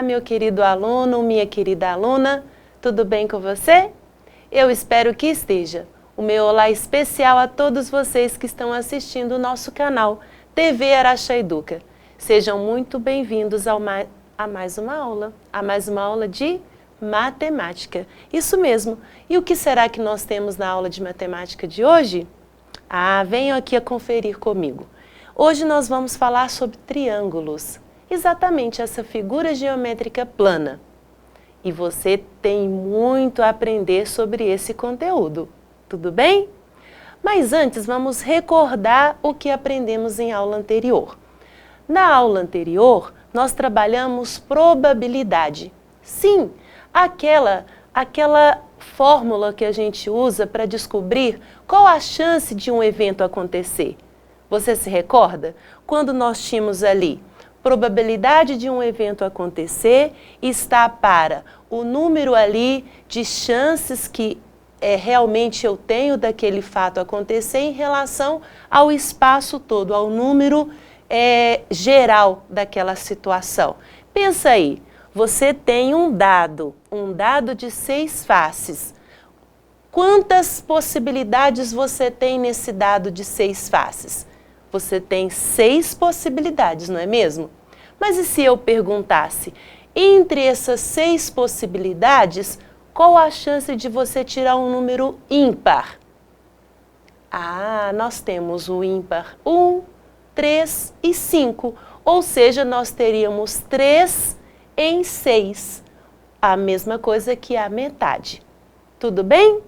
Olá, meu querido aluno, minha querida aluna, tudo bem com você? Eu espero que esteja. O meu olá especial a todos vocês que estão assistindo o nosso canal TV Araxá Educa. Sejam muito bem-vindos a mais uma aula de matemática. Isso mesmo. E o que será que nós temos na aula de matemática de hoje? Venham aqui a conferir comigo. Hoje nós vamos falar sobre triângulos. Exatamente essa figura geométrica plana. E você tem muito a aprender sobre esse conteúdo. Tudo bem? Mas antes vamos recordar o que aprendemos em aula anterior. Na aula anterior, nós trabalhamos probabilidade. Sim, aquela fórmula que a gente usa para descobrir qual a chance de um evento acontecer. Você se recorda? Quando nós tínhamos ali probabilidade de um evento acontecer está para o número ali de chances que realmente eu tenho daquele fato acontecer em relação ao espaço todo, ao número geral daquela situação. Pensa aí, você tem um dado de 6 faces. Quantas possibilidades você tem nesse dado de 6 faces? Você tem 6 possibilidades, não é mesmo? Mas e se eu perguntasse, entre essas 6 possibilidades, qual a chance de você tirar um número ímpar? Nós temos o ímpar 1, 3 e 5, ou seja, nós teríamos 3 em 6, a mesma coisa que a metade. Tudo bem?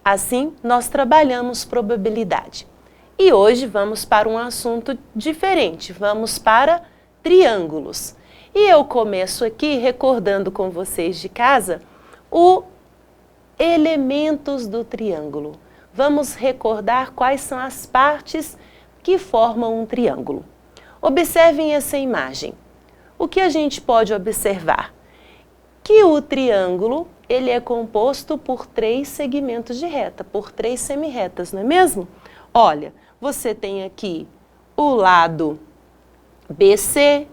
Assim, nós trabalhamos probabilidade. E hoje vamos para um assunto diferente, vamos para triângulos. E eu começo aqui recordando com vocês de casa os elementos do triângulo. Vamos recordar quais são as partes que formam um triângulo. Observem essa imagem. O que a gente pode observar? Que o triângulo ele é composto por 3 segmentos de reta, por 3 semirretas, não é mesmo? Olha, você tem aqui o lado BC,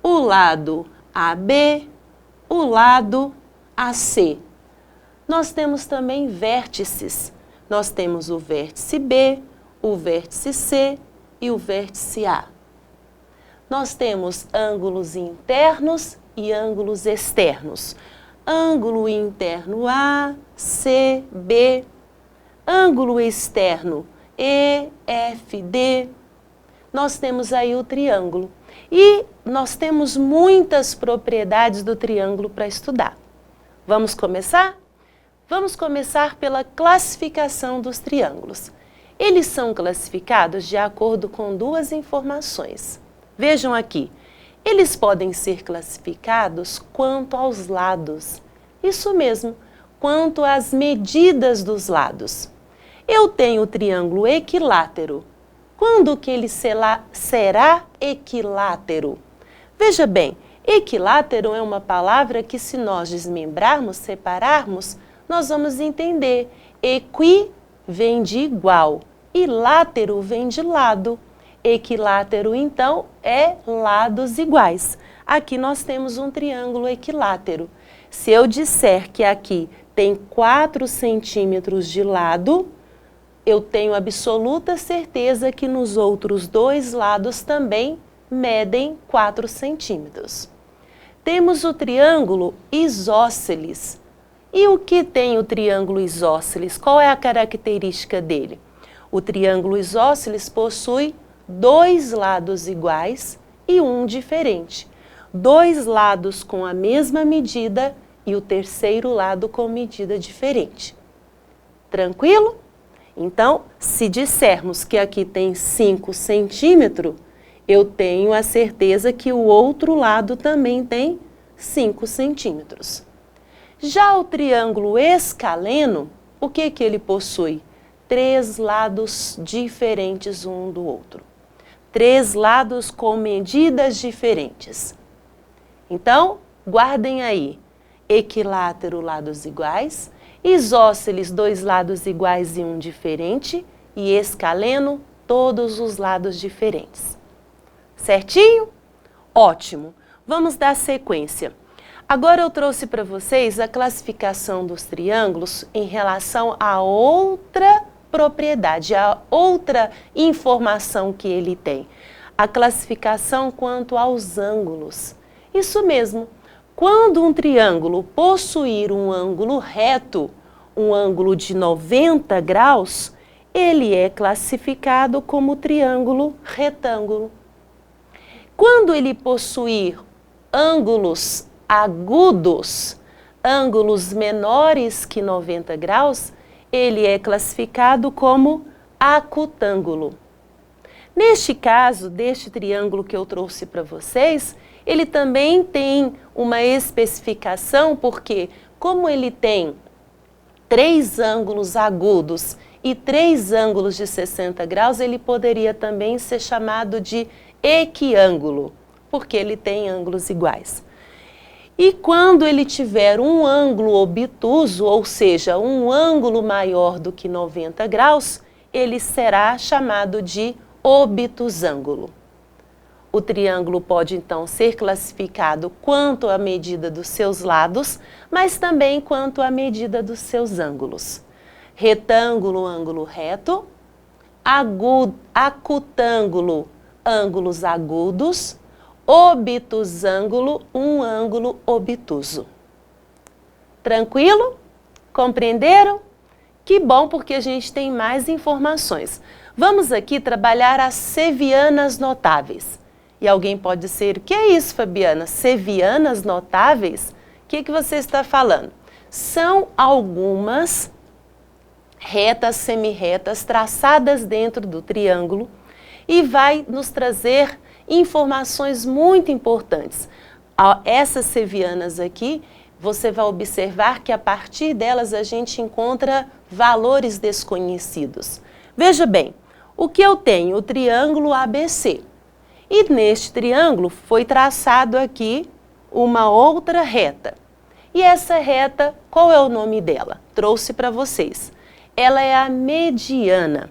o lado AB, o lado AC. Nós temos também vértices. Nós temos o vértice B, o vértice C e o vértice A. Nós temos ângulos internos e ângulos externos. Ângulo interno A, C, B. Ângulo externo E, F, D. Nós temos aí o triângulo. E nós temos muitas propriedades do triângulo para estudar. Vamos começar? Vamos começar pela classificação dos triângulos. Eles são classificados de acordo com 2 informações. Vejam aqui, eles podem ser classificados quanto aos lados. Isso mesmo, quanto às medidas dos lados. Eu tenho o triângulo equilátero. Quando que ele será equilátero? Veja bem, equilátero é uma palavra que se nós desmembrarmos, separarmos, nós vamos entender. Equi vem de igual e látero vem de lado. Equilátero, então, é lados iguais. Aqui nós temos um triângulo equilátero. Se eu disser que aqui tem 4 centímetros de lado, eu tenho absoluta certeza que nos outros 2 lados também medem 4 centímetros. Temos o triângulo isósceles. E o que tem o triângulo isósceles? Qual é a característica dele? O triângulo isósceles possui 2 lados iguais e um diferente. 2 lados com a mesma medida e o terceiro lado com medida diferente. Tranquilo? Então, se dissermos que aqui tem 5 centímetros, eu tenho a certeza que o outro lado também tem 5 centímetros. Já o triângulo escaleno, o que ele possui? 3 lados diferentes um do outro. 3 lados com medidas diferentes. Então, guardem aí, equilátero, lados iguais, isósceles, 2 lados iguais e um diferente, e escaleno, todos os lados diferentes. Certinho? Ótimo! Vamos dar sequência. Agora eu trouxe para vocês a classificação dos triângulos em relação a outra propriedade, a outra informação que ele tem. A classificação quanto aos ângulos. Isso mesmo, quando um triângulo possuir um ângulo reto, um ângulo de 90 graus, ele é classificado como triângulo retângulo. Quando ele possuir ângulos agudos, ângulos menores que 90 graus, ele é classificado como acutângulo. Neste caso, deste triângulo que eu trouxe para vocês, ele também tem uma especificação, porque como ele tem 3 ângulos agudos e 3 ângulos de 60 graus, ele poderia também ser chamado de equiângulo, porque ele tem ângulos iguais. E quando ele tiver um ângulo obtuso, ou seja, um ângulo maior do que 90 graus, ele será chamado de obtusângulo. O triângulo pode então ser classificado quanto à medida dos seus lados, mas também quanto à medida dos seus ângulos. Retângulo, ângulo reto, acutângulo, ângulos agudos, obtusângulo, um ângulo obtuso. Tranquilo? Compreenderam? Que bom, porque a gente tem mais informações. Vamos aqui trabalhar as sevianas notáveis. E alguém pode dizer, o que é isso, Fabiana? Sevianas notáveis? O que você está falando? São algumas retas semirretas traçadas dentro do triângulo e vai nos trazer informações muito importantes. Essas sevianas aqui, você vai observar que a partir delas a gente encontra valores desconhecidos. Veja bem, o que eu tenho? O triângulo ABC. E neste triângulo foi traçado aqui uma outra reta. E essa reta, qual é o nome dela? Trouxe para vocês. Ela é a mediana.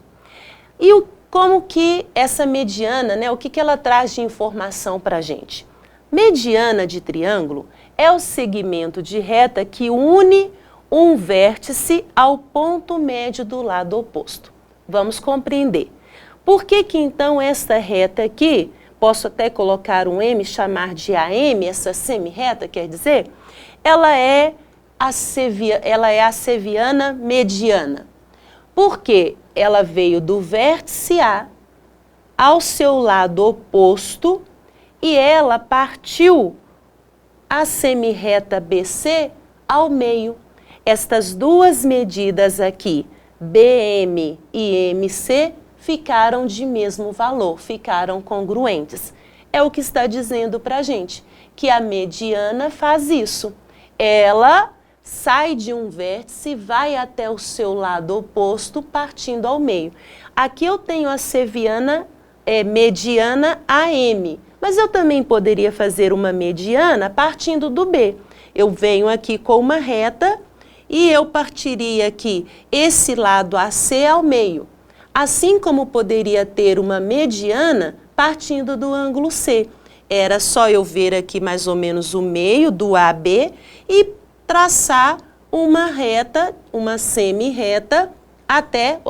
E como que essa mediana, né, o que ela traz de informação para a gente? Mediana de triângulo é o segmento de reta que une um vértice ao ponto médio do lado oposto. Vamos compreender. Por que então esta reta aqui, posso até colocar um M, chamar de AM, essa semirreta, quer dizer, ela é a seviana mediana. Porque ela veio do vértice A ao seu lado oposto e ela partiu a semirreta BC ao meio. Estas duas medidas aqui, BM e MC, ficaram de mesmo valor, ficaram congruentes. É o que está dizendo para a gente, que a mediana faz isso. Ela sai de um vértice e vai até o seu lado oposto, partindo ao meio. Aqui eu tenho a seviana mediana AM, mas eu também poderia fazer uma mediana partindo do B. Eu venho aqui com uma reta e eu partiria aqui esse lado AC ao meio. Assim como poderia ter uma mediana partindo do ângulo C. Era só eu ver aqui mais ou menos o meio do AB e traçar uma reta, uma semirreta até,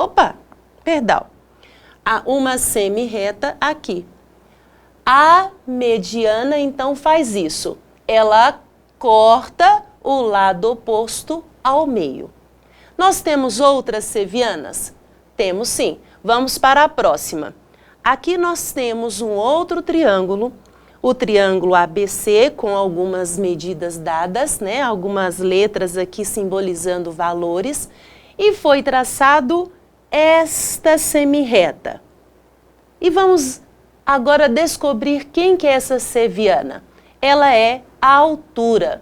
uma semirreta aqui. A mediana então faz isso. Ela corta o lado oposto ao meio. Nós temos outras sevianas? Temos sim. Vamos para a próxima. Aqui nós temos um outro triângulo, o triângulo ABC, com algumas medidas dadas, né? Algumas letras aqui simbolizando valores, e foi traçado esta semirreta. E vamos agora descobrir quem que é essa seviana. Ela é a altura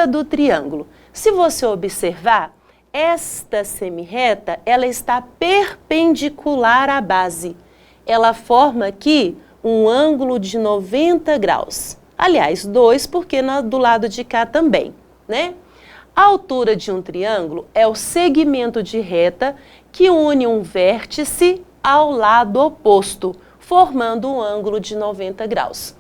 do triângulo. Se você observar, esta semirreta, ela está perpendicular à base. Ela forma aqui um ângulo de 90 graus. Aliás, 2, porque do lado de cá também, né? A altura de um triângulo é o segmento de reta que une um vértice ao lado oposto, formando um ângulo de 90 graus.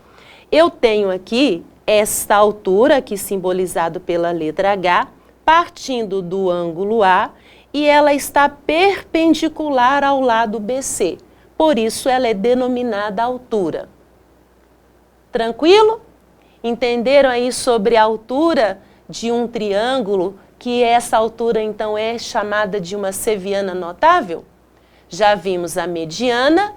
Eu tenho aqui esta altura, aqui simbolizado pela letra H, partindo do ângulo A, e ela está perpendicular ao lado BC. Por isso, ela é denominada altura. Tranquilo? Entenderam aí sobre a altura de um triângulo, que essa altura, então, é chamada de uma seviana notável? Já vimos a mediana,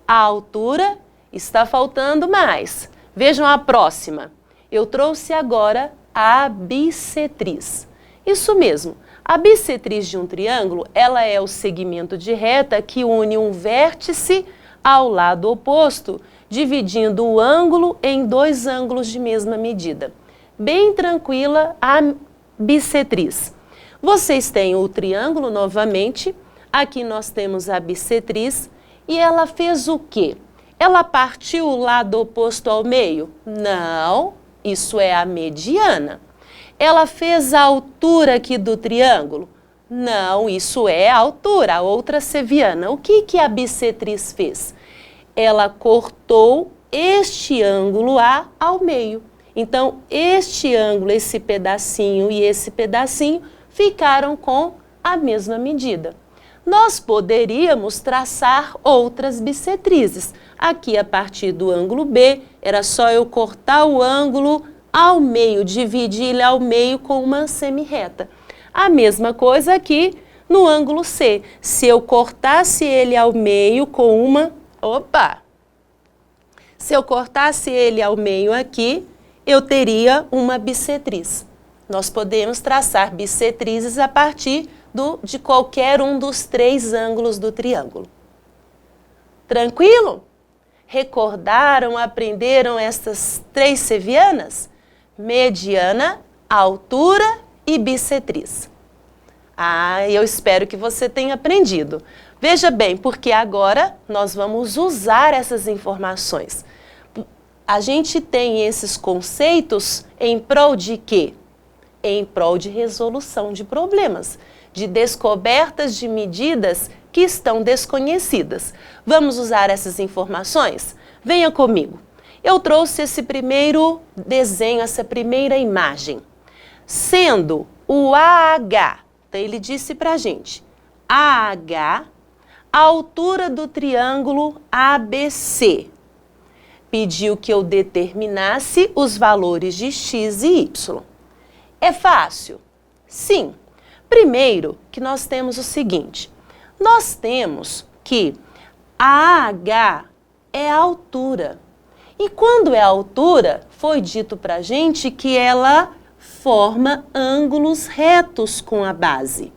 a altura, está faltando mais. Vejam a próxima. Eu trouxe agora a bissetriz. Isso mesmo, a bissetriz de um triângulo, ela é o segmento de reta que une um vértice ao lado oposto, dividindo o ângulo em dois ângulos de mesma medida. Bem tranquila a bissetriz. Vocês têm o triângulo novamente, aqui nós temos a bissetriz, e ela fez o quê? Ela partiu o lado oposto ao meio? Não, isso é a mediana. Ela fez a altura aqui do triângulo? Não, isso é a altura, a outra seviana. O que a bissetriz fez? Ela cortou este ângulo A ao meio. Então, este ângulo, esse pedacinho e esse pedacinho ficaram com a mesma medida. Nós poderíamos traçar outras bissetrizes. Aqui, a partir do ângulo B, era só eu cortar o ângulo ao meio, dividir ele ao meio com uma semirreta. A mesma coisa aqui no ângulo C. Se eu cortasse ele ao meio com uma... Se eu cortasse ele ao meio aqui, eu teria uma bissetriz. Nós podemos traçar bissetrizes a partir de qualquer um dos três ângulos do triângulo. Tranquilo? Recordaram, aprenderam estas três sevianas? Mediana, altura e bissetriz. Eu espero que você tenha aprendido. Veja bem, porque agora nós vamos usar essas informações. A gente tem esses conceitos em prol de quê? Em prol de resolução de problemas, de descobertas de medidas que estão desconhecidas. Vamos usar essas informações? Venha comigo. Eu trouxe esse primeiro desenho, essa primeira imagem. Sendo o AH, então ele disse pra gente, AH, a altura do triângulo ABC. Pediu que eu determinasse os valores de x e y. É fácil? Sim. Primeiro, que nós temos o seguinte, nós temos que a AH é a altura. E quando é a altura, foi dito para a gente que ela forma ângulos retos com a base.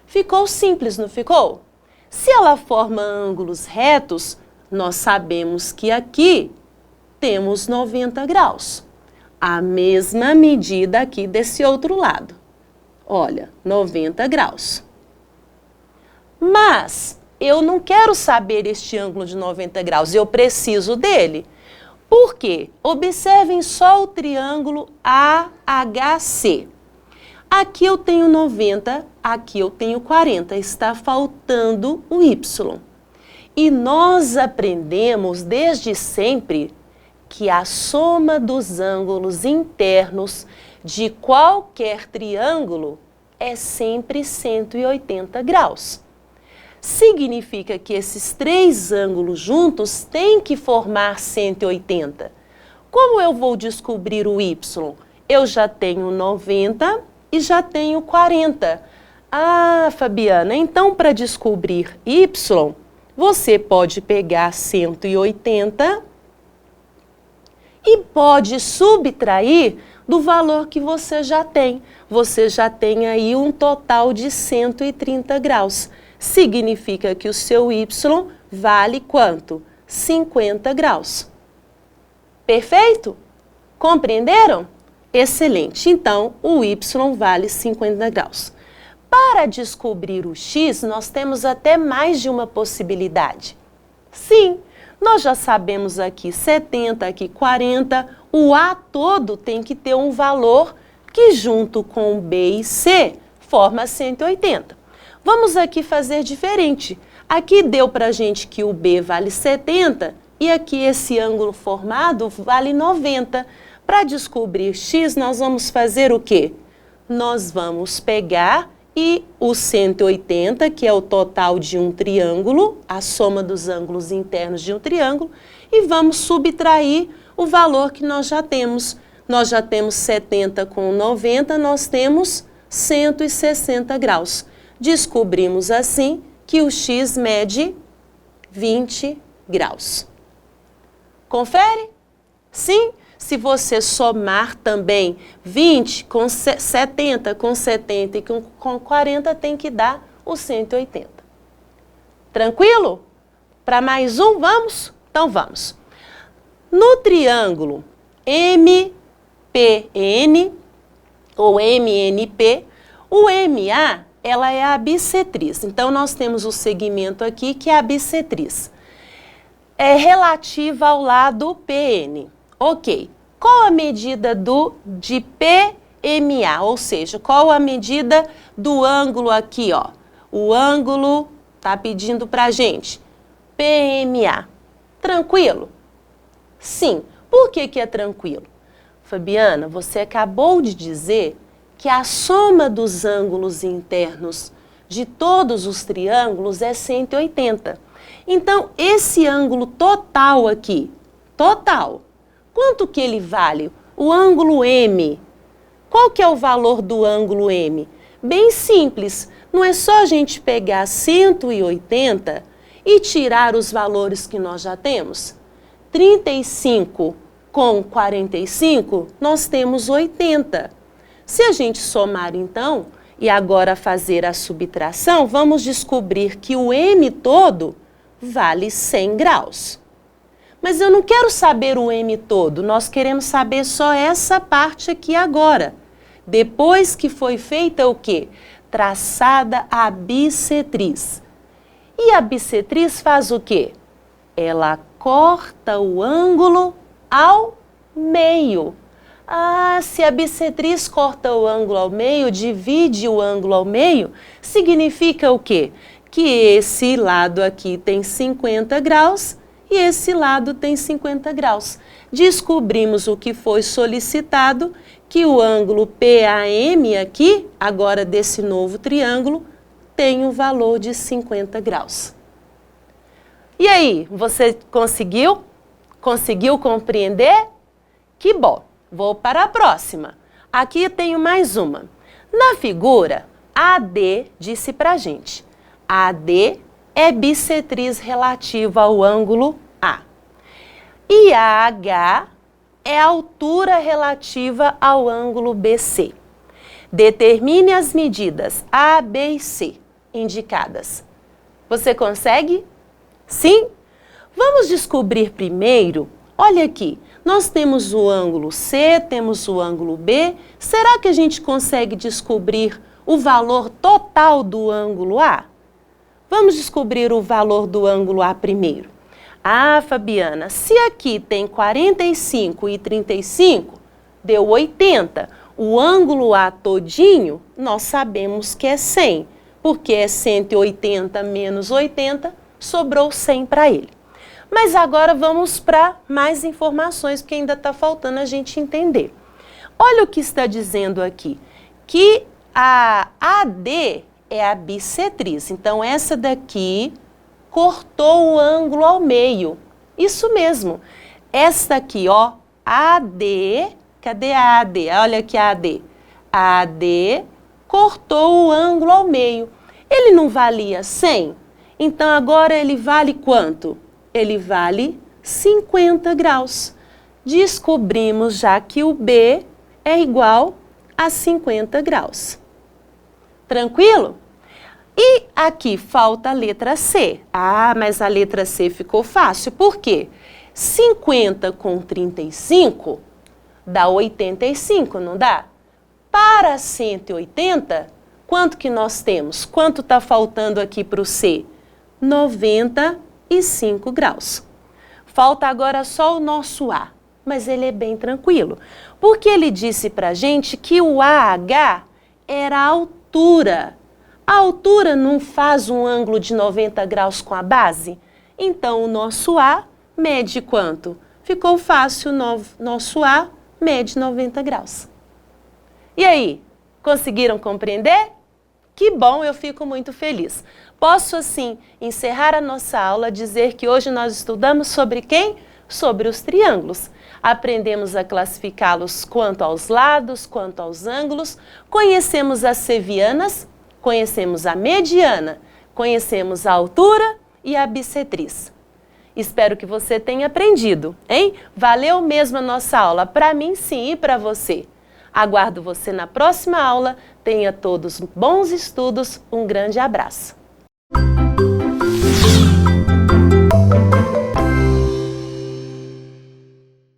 Ficou simples, não ficou? Se ela forma ângulos retos, nós sabemos que aqui temos 90 graus. A mesma medida aqui desse outro lado. Olha, 90 graus. Mas eu não quero saber este ângulo de 90 graus, eu preciso dele. Por quê? Observem só o triângulo AHC. Aqui eu tenho 90, aqui eu tenho 40, está faltando o Y. E nós aprendemos desde sempre que a soma dos ângulos internos de qualquer triângulo é sempre 180 graus. Significa que esses três ângulos juntos têm que formar 180. Como eu vou descobrir o Y? Eu já tenho 90 e já tenho 40. Fabiana, então para descobrir Y, você pode pegar 180 e pode subtrair do valor que você já tem. Você já tem aí um total de 130 graus. Significa que o seu Y vale quanto? 50 graus. Perfeito? Compreenderam? Excelente. Então, o Y vale 50 graus. Para descobrir o X, nós temos até mais de uma possibilidade. Sim, nós já sabemos aqui 70, aqui 40. O A todo tem que ter um valor que, junto com B e C, forma 180. Vamos aqui fazer diferente. Aqui deu para a gente que o B vale 70 e aqui esse ângulo formado vale 90. Para descobrir x, nós vamos fazer o quê? Nós vamos pegar o 180, que é o total de um triângulo, a soma dos ângulos internos de um triângulo, e vamos subtrair o valor que nós já temos. Nós já temos 70 com 90, nós temos 160 graus. Descobrimos assim que o x mede 20 graus. Confere? Sim? Se você somar também 20 com 70 com 70 e com 40, tem que dar o 180. Tranquilo? Para mais um, vamos? Então vamos. No triângulo MPN ou MNP, o MA, ela é a bissetriz. Então, nós temos o segmento aqui que é a bissetriz. É relativa ao lado PN. Ok. Qual a medida de PMA? Ou seja, qual a medida do ângulo aqui, ó? O ângulo tá pedindo pra gente. PMA. Tranquilo? Sim. Por que que é tranquilo? Fabiana, você acabou de dizer que a soma dos ângulos internos de todos os triângulos é 180. Então, esse ângulo total aqui, total, quanto que ele vale? O ângulo M. Qual que é o valor do ângulo M? Bem simples, não é só a gente pegar 180 e tirar os valores que nós já temos? 35 com 45, nós temos 80. Se a gente somar então, e agora fazer a subtração, vamos descobrir que o M todo vale 100 graus. Mas eu não quero saber o M todo, nós queremos saber só essa parte aqui agora. Depois que foi feita o quê? Traçada a bissetriz. E a bissetriz faz o quê? Ela corta o ângulo ao meio. Ah, se a bissetriz corta o ângulo ao meio, divide o ângulo ao meio, significa o quê? Que esse lado aqui tem 50 graus e esse lado tem 50 graus. Descobrimos o que foi solicitado, que o ângulo PAM aqui, agora desse novo triângulo, tem um valor de 50 graus. E aí, você conseguiu? Conseguiu compreender? Que bom! Vou para a próxima. Aqui tenho mais uma. Na figura, AD disse pra gente. AD é bissetriz relativa ao ângulo A. E AH é a altura relativa ao ângulo BC. Determine as medidas A, B e C indicadas. Você consegue? Sim? Vamos descobrir primeiro, olha aqui, nós temos o ângulo C, temos o ângulo B. Será que a gente consegue descobrir o valor total do ângulo A? Vamos descobrir o valor do ângulo A primeiro. Ah, Fabiana, se aqui tem 45 e 35, deu 80. O ângulo A todinho, nós sabemos que é 100, porque é 180 menos 80, sobrou 100 para ele. Mas agora vamos para mais informações, porque ainda está faltando a gente entender. Olha o que está dizendo aqui, que a AD é a bissetriz. Então, essa daqui cortou o ângulo ao meio. Isso mesmo. Essa aqui, ó, AD, cadê a AD? Olha aqui a AD. A AD cortou o ângulo ao meio. Ele não valia 100? Então, agora ele vale quanto? Ele vale 50 graus. Descobrimos já que o B é igual a 50 graus. Tranquilo? E aqui falta a letra C. Ah, mas a letra C ficou fácil. Por quê? 50 com 35 dá 85, não dá? Para 180, quanto que nós temos? Quanto está faltando aqui para o C? 95 graus. Falta agora só o nosso A, mas ele é bem tranquilo, porque ele disse pra gente que o AH era a altura. A altura não faz um ângulo de 90 graus com a base? Então, o nosso A mede quanto? Ficou fácil, nosso A mede 90 graus. E aí, conseguiram compreender? Que bom, eu fico muito feliz. Posso, assim, encerrar a nossa aula, dizer que hoje nós estudamos sobre quem? Sobre os triângulos. Aprendemos a classificá-los quanto aos lados, quanto aos ângulos, conhecemos as sevianas, conhecemos a mediana, conhecemos a altura e a bissetriz. Espero que você tenha aprendido, hein? Valeu mesmo a nossa aula, para mim sim e para você. Aguardo você na próxima aula. Tenha todos bons estudos. Um grande abraço.